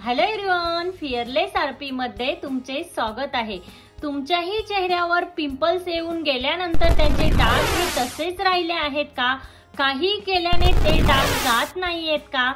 Hello everyone, fearless RP मध्ये तुमचे स्वागत आहे। तुमच्याही चेहऱ्यावर पिंपल्स येऊन गेल्यानंतर त्यांचे डाग हे तसेच राहिले आहेत का? काही केल्याने ते डाग जात नाहीयेत का?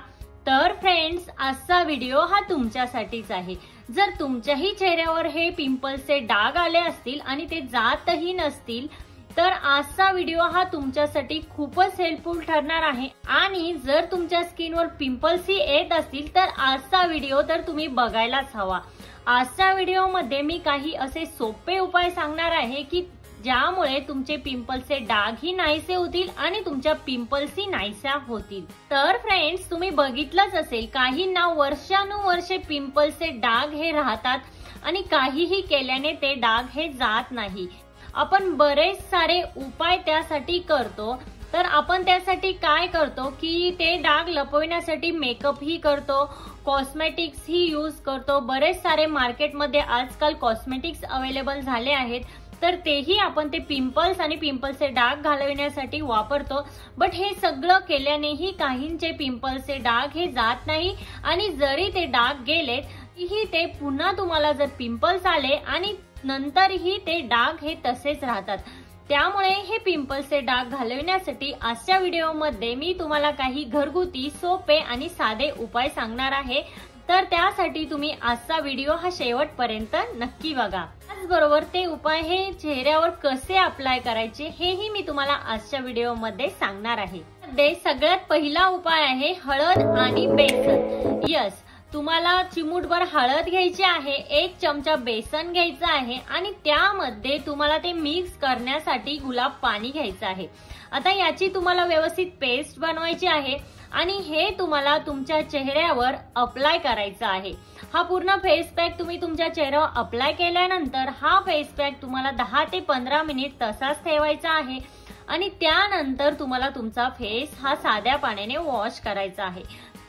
तर फ्रेंड्स, आजचा व्हिडिओ हा तुमच्यासाठीच आहे। जर तुमच्याही चेहऱ्यावर हे पिंपल्सचे डाग आले असतील आणि ते जातही नसतील तर आजचा व्हिडिओ हा तुमच्यासाठी खूपच हेल्पफुल ठरणार आहे। आणि जर तुमच्या स्किनवर पिंपल्स ही येत असतील तर आजचा व्हिडिओ तर तुम्ही बघायलाच हवा। आजच्या व्हिडिओमध्ये मी काही असे सोपे उपाय सांगणार आहे की ज्यामुळे तुमचे पिंपल्सचे डाग ही नाहीसे होतील आणि तुमच्या पिंपल्स ही नाहीसा होतील। तर फ्रेंड्स, तुम्ही बघितलंच असेल काहींना वर्षानुवर्षे पिंपल्सचे डाग हे राहतात आणि काहीही केल्याने ते डाग हे जात नाही। आपण बरेच सारे उपाय त्यासाठी करतो। तर आपण त्यासाठी काय करतो की ते डाग लपवण्यासाठी मेकअप ही करतो, कॉस्मेटिक्स ही यूज करतो। बरेच सारे मार्केटमध्ये आजकाल कॉस्मेटिक्स अवेलेबल झाले आहेत, तर तेही आपण ते पिंपल्स आणि पिंपल्सचे डाग घालवण्यासाठी वापरतो। बट हे सगळं केल्यानेही काहींचे पिंपल्सचे डाग हे जात नाही आणि जरी ते डाग गेले तरीही ते पुन्हा तुम्हाला जर पिंपल्स आले आणि नंतरही ते डाग हे तसेच राहतात। त्यामुळे हे पिंपल्सचे डाग घालवण्यासाठी आजच्या व्हिडिओमध्ये मी तुम्हाला काही घरगुती सोपे आणि साधे उपाय सांगणार आहे। तर त्यासाठी तुम्ही आजचा व्हिडिओ हा शेवटपर्यंत नक्की बघा। त्याचबरोबर ते उपाय हे चेहऱ्यावर कसे अप्लाय करायचे हेही मी तुम्हाला आजच्या व्हिडिओमध्ये सांगणार आहे। सगळ्यात पहिला उपाय आहे हळद आणि बेसन। यस, तुम्हाला चिमूटभर हळद घ्यायची आहे, 1 चमचा बेसन घ्यायचं आहे आणि त्यामध्ये तुम्हाला ते मिक्स करण्यासाठी गुलाब पाणी घ्यायचं आहे। आता याची तुम्हाला व्यवस्थित पेस्ट बनवायची आहे आणि हे तुम्हाला तुमच्या चेहऱ्यावर अप्लाय करायचं आहे। हा पूर्ण फेस पॅक तुम्ही तुमच्या चेहऱ्यावर अप्लाय केल्यानंतर हा फेस पॅक तुम्हाला 10 ते 15 मिनिट तसाच ठेवायचा आहे आणि त्यानंतर तुम्हाला तुमचा फेस हा साध्या पाण्याने वॉश करायचा आहे।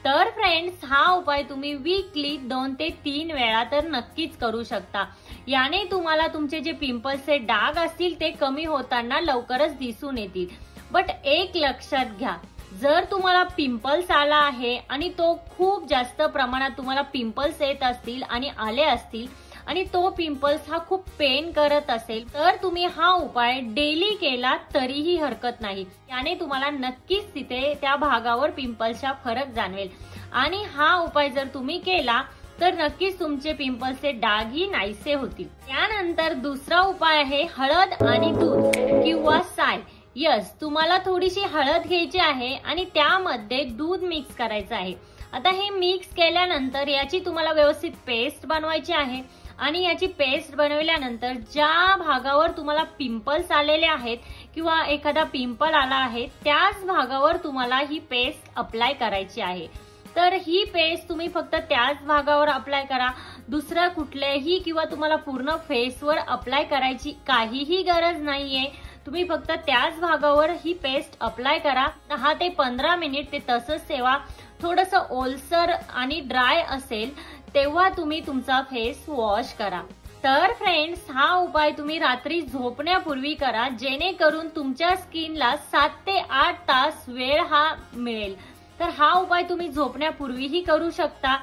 तर फ्रेंड्स, हा उपाय तुम्ही वीकली 2 ते 3 वेळा तर नक्कीच करू शकता। याने तुम्हाला तुमचे जे पिंपल्सचे डाग असतील ते कमी होताना लवकरच दिसून येतील। बट एक लक्षात घ्या, जर तुम्हाला पिंपल्स आला आहे आणि तो खूप जास्त प्रमाणात तुम्हाला पिंपल्स येत असतील आणि आले असतील आणि तो पिंपल्स हा खूप पेन करत असेल तर तुम्ही हा उपाय डेली केला तरीही हरकत नाही। याने तुम्हाला नक्कीच तिथे त्या भागावर पिंपल्सचा फरक जाणवेल आणि हा उपाय जर तुम्ही केला तर नक्कीच तुमचे पिंपल्सचे डागही नाहीसे होतील। त्यानंतर दुसरा उपाय आहे हळद आणि दूध किंवा साय। यस, तुम्हाला थोडीशी हळद घ्यायची आहे आणि त्यामध्ये दूध मिक्स करायचं आहे। आता हे मिक्स केल्यानंतर याची तुम्हाला व्यवस्थित पेस्ट बनवायची आहे आणि याची पेस्ट बनवल्यानंतर ज्या भागावर तुम्हाला पिंपल्स आलेले आहेत किंवा एखादा पिंपल आला आहे त्याच भागावर तुम्हाला ही पेस्ट अप्लाय करायची आहे। तर ही पेस्ट तुम्ही फक्त त्याच भागावर अप्लाय करा, दुसऱ्या कुठल्याही किंवा तुम्हाला पूर्ण फेसवर अप्लाय करायची काहीही गरज नाहीये। तुम्ही फक्त त्याच भागावर ही पेस्ट अप्लाय करा, 10 ते 15 मिनिट ते तसंच ठेवा। थोडंसं ओलसर आणि ड्राय असेल तेव्हा तुम्ही तुमचा फेस वॉश करा। तर फ्रेंड्स, हा उपाय तुम्ही रात्री झोपण्यापूर्वी करा, जेणेकरून तुमच्या स्किनला 7 ते 8 तास वेळ हा मिळेल। तर हा उपाय तुम्ही झोपण्यापूर्वीही करू शकता।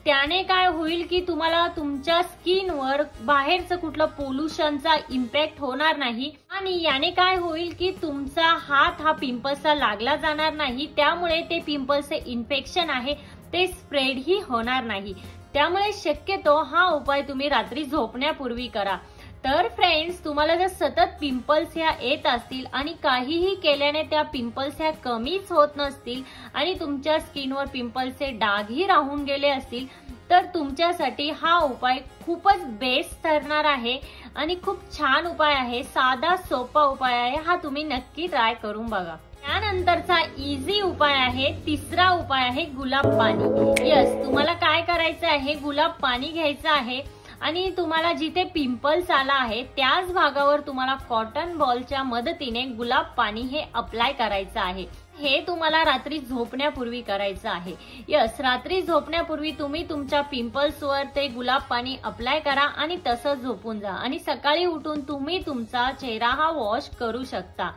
त्याने काय होईल की तुम्हाला तुमच्या स्किनवर बाहेरचं कुठलं पोल्युशनचा इम्पॅक्ट होणार नाही आणि याने काय होईल की तुमचा हात हा पिंपल्सला लागला जाणार नाही। त्यामुळे ते पिंपल्सचे इन्फेक्शन आहे ते स्प्रेड ही होणार नाही। त्यामुळे शक्यतो हा उपाय तुम्ही रात्री झोपण्यापूर्वी करा। तर फ्रेंड्स, तुम्हाला जर सतत पिंपल्स ह्या येत असतील आणि काहीही केल्याने त्या पिंपल्स ह्या कमीच होत नसतील आणि तुमच्या स्किनवर पिंपल्सचे डागही राहून गेले असतील तर तुमच्यासाठी हा उपाय खूपच बेस्ट ठरणार आहे आणि खूप छान उपाय आहे। साधा सोपा उपाय आहे, हा तुम्ही नक्की ट्राय करून बघा। त्यानंतरचा इझी उपाय आहे, तिसरा उपाय आहे गुलाब पाणी। यस, तुम्हाला काय करायचं आहे, गुलाब पाणी घ्यायचं आहे आणि तुम्हाला जिथे पिंपल्स आला आहे त्याच भागावर तुम्हाला कॉटन बॉलच्या मदतीने गुलाब पाणी हे अप्लाय करायचं आहे। हे तुम्हाला रात्री झोपण्यापूर्वी करायचं आहे। यस, रात्री झोपण्यापूर्वी तुम्ही तुमच्या पिंपल्सवर ते गुलाब पाणी अप्लाय करा आणि तसंच झोपून जा आणि सकाळी उठून तुम्ही तुमचा चेहरा हा वॉश करू शकता।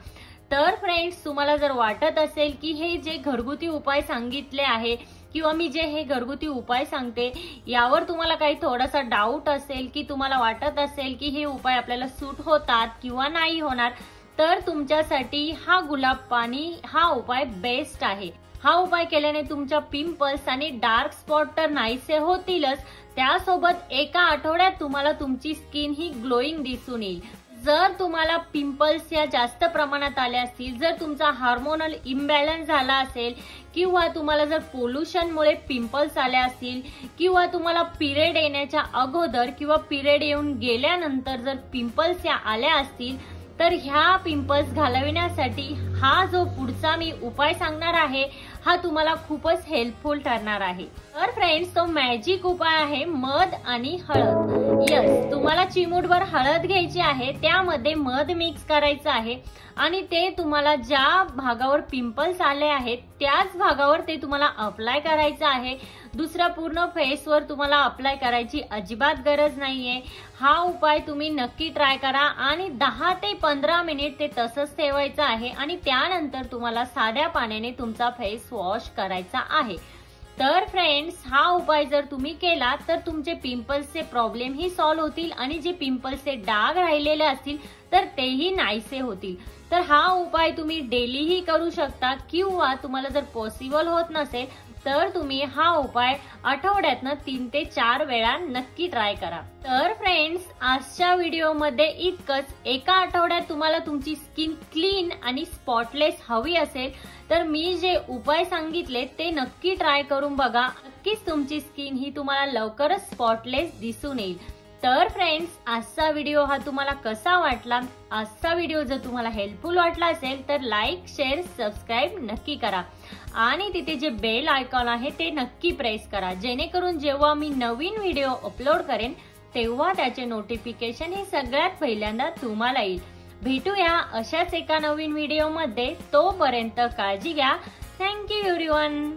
तर फ्रेंड्स, तुम्हाला जर वाटत असेल की हे जे घरगुती उपाय सांगितले आहे किंवा मी जे हे घरगुती उपाय सांगते यावर तुम्हाला काही थोडासा डाऊट असेल की तुम्हाला वाटत असेल की हे उपाय आपल्याला सूट होतात किंवा नाही होणार, तर तुमच्यासाठी हा गुलाब पाणी हा उपाय बेस्ट आहे। हा उपाय केल्याने तुमच्या पिंपल्स आणि डार्क स्पॉट तर नाहीसे होतीलच, त्यासोबत एका आठवड्यात तुम्हाला तुमची स्किन ही ग्लोईंग दिसून येईल। जर तुम्हाला पिंपल्स या जास्त प्रमाणात आले असतील, जर तुमचा हार्मोनल इम्बॅलन्स झाला असेल किंवा तुम्हाला जर पोल्युशनमुळे पिंपल्स आले असतील किंवा तुम्हाला पिरियड येण्याच्या अगोदर किंवा पिरियड येऊन गेल्यानंतर जर पिंपल्स या आल्या असतील, तर ह्या पिंपल्स घालविण्यासाठी हा जो पुढचा मी उपाय सांगणार आहे हा तुम्हाला खूपच हेल्पफुल ठरणार आहे। तर फ्रेंड्स, तो मॅजिक उपाय आहे मध आणि हळद। यस, तुम्हाला चिमूटभर हळद घ्यायची आहे, त्यामध्ये मध मिक्स करायचं आहे आणि ते तुम्हाला ज्या भागावर पिंपल्स आले आहेत त्याच भागावर ते तुम्हाला अप्लाय करायचं आहे। दुसऱ्या पूर्ण फेसवर तुम्हाला अप्लाय करायची अजिबात गरज नाहीये। हा उपाय तुम्ही नक्की ट्राय करा आणि 10 ते 15 मिनिट ते तसंच ठेवायचं आहे आणि त्यानंतर तुम्हाला साध्या पाण्याने तुमचा फेस वॉश करायचा आहे। तर फ्रेंड्स, हा उपाय जर तुम्ही केला तर तुमचे पिंपल्सचे प्रॉब्लेम ही सॉल्व्ह होतील आणि जे पिंपल्सचे डाग राहिलेले असतील तर तेही नाहीसे होतील। तर हा उपाय तुम्ही डेलीही करू शकता किंवा तुम्हाला जर पॉसिबल होत नसेल तर तुम्ही हा उपाय आठवड्यातनं 3 ते 4 वेळा नक्की ट्राय करा। तर फ्रेंड्स, आजच्या व्हिडिओमध्ये इतकंच। एका आठवड्यात तुम्हाला तुमची स्किन क्लीन आणि स्पॉटलेस हवी असेल तर मी जे उपाय सांगितले ते नक्की ट्राय करून बघा। नक्कीच तुमची स्किन ही तुम्हाला लवकरच स्पॉटलेस दिसून येईल। तर फ्रेंड्स, आजचा व्हिडिओ हा तुम्हाला कसा वाटला? आजचा व्हिडिओ जर तुम्हाला हेल्पफुल वाटला असेल तर लाईक, शेअर, सबस्क्राईब नक्की करा आणि तिथे जे बेल आयकॉन आहे ते नक्की प्रेस करा, जेणेकरून जेव्हा मी नवीन व्हिडिओ अपलोड करेन तेव्हा त्याचे नोटिफिकेशन हे सगळ्यात पहिल्यांदा तुम्हाला येईल। भेटूया अशाच एका नवीन व्हिडिओमध्ये, तोपर्यंत काळजी घ्या। Thank you everyone.